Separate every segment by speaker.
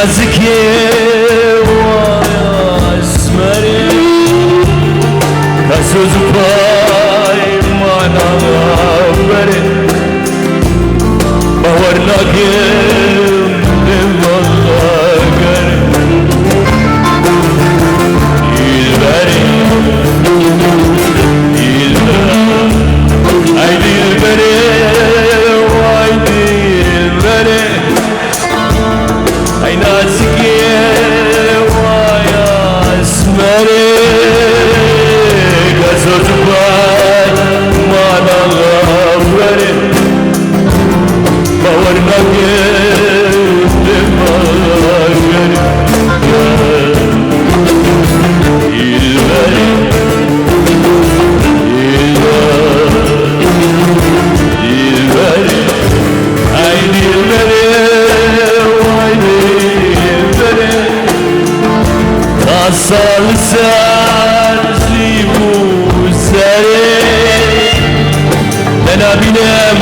Speaker 1: نازك واسمري كسوز باي معنا بري باورنا كيم بالله قري يلبري haydi yılbere haydi yılbere ay nazikiye vay asmere gazotu bay manalar vere bavarına geldim balar vere yılbere Asal serzibu sere Dena binem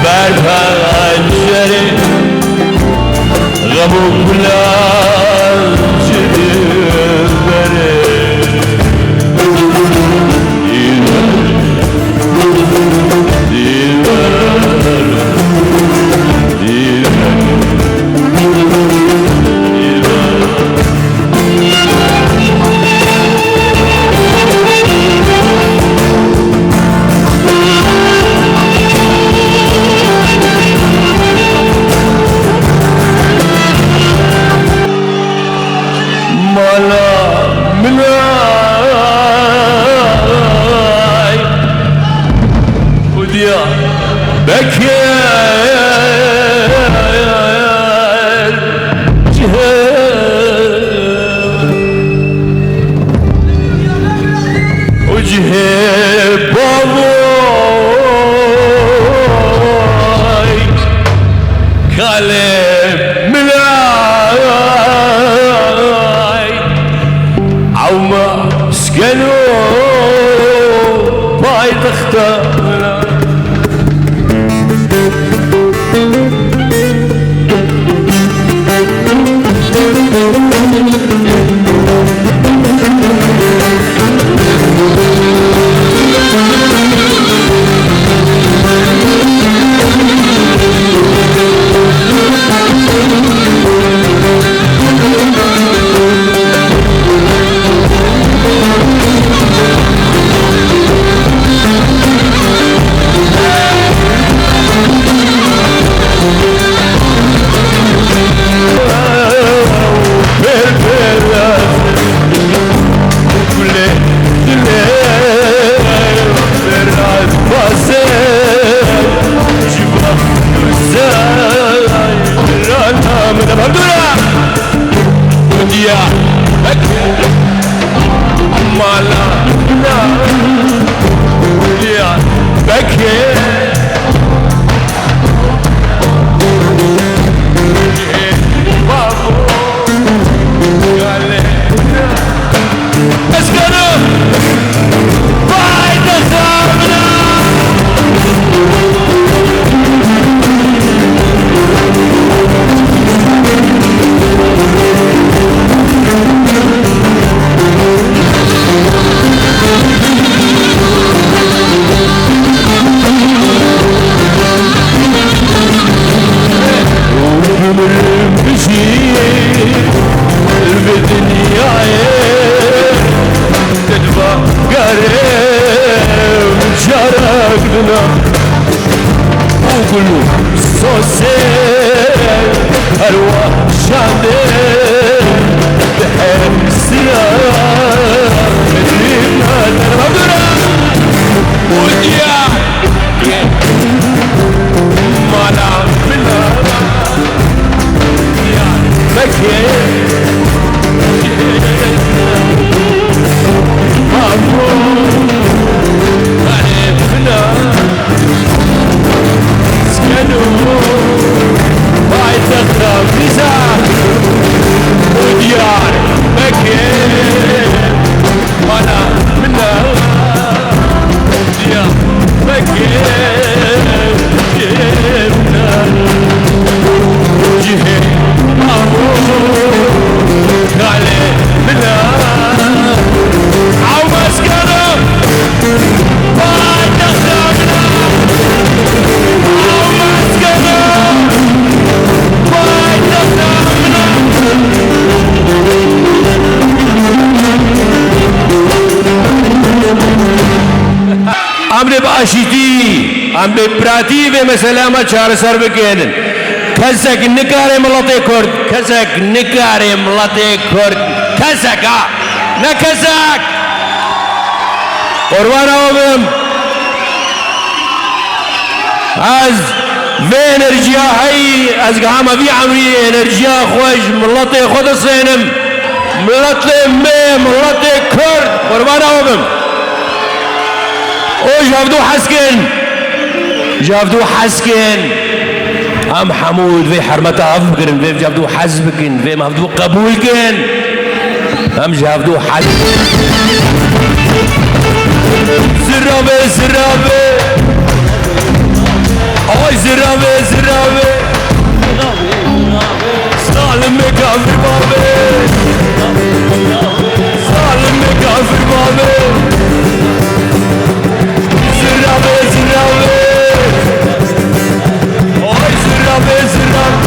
Speaker 1: berpencere Gamu kulancı dilbere Vai, امر باشیتی امر براتی و مثلا ما چهار سر بکنن کسک نکاره ملت کرد کسک نکاره ملت کرد کسک نه کسک قربان آبم از و انرژیا هایی از گام وی عمری انرژیا خوش ملت خود سینم ملت ملت کرد قربان آبم او جافدو حسكن ام حمود في حرمته عفقن في جافدو حسبكن في مهدو قبولكن ام جافدو حسبكن زرابي اوي زرابي سالم كافر بابي سالم كافر بابي زرابي اوي زرابي زرابي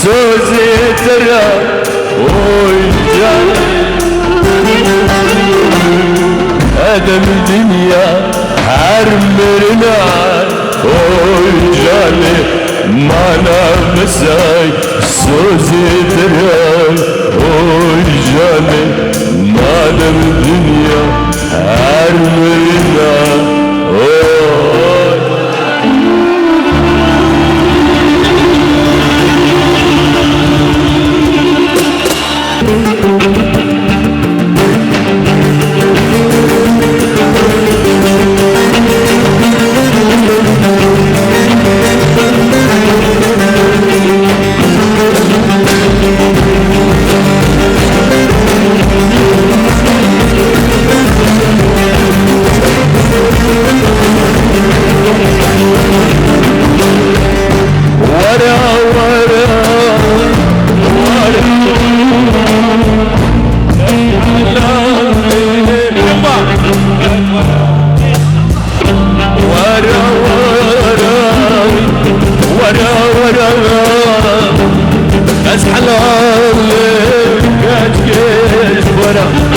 Speaker 1: سوزي ترى ويجاي ادم الدنيا عرمرنا ويجاي ما نفسي سوزي ترى ويجاي ما dünya her yerinde. Oy. As hello, catch, ورا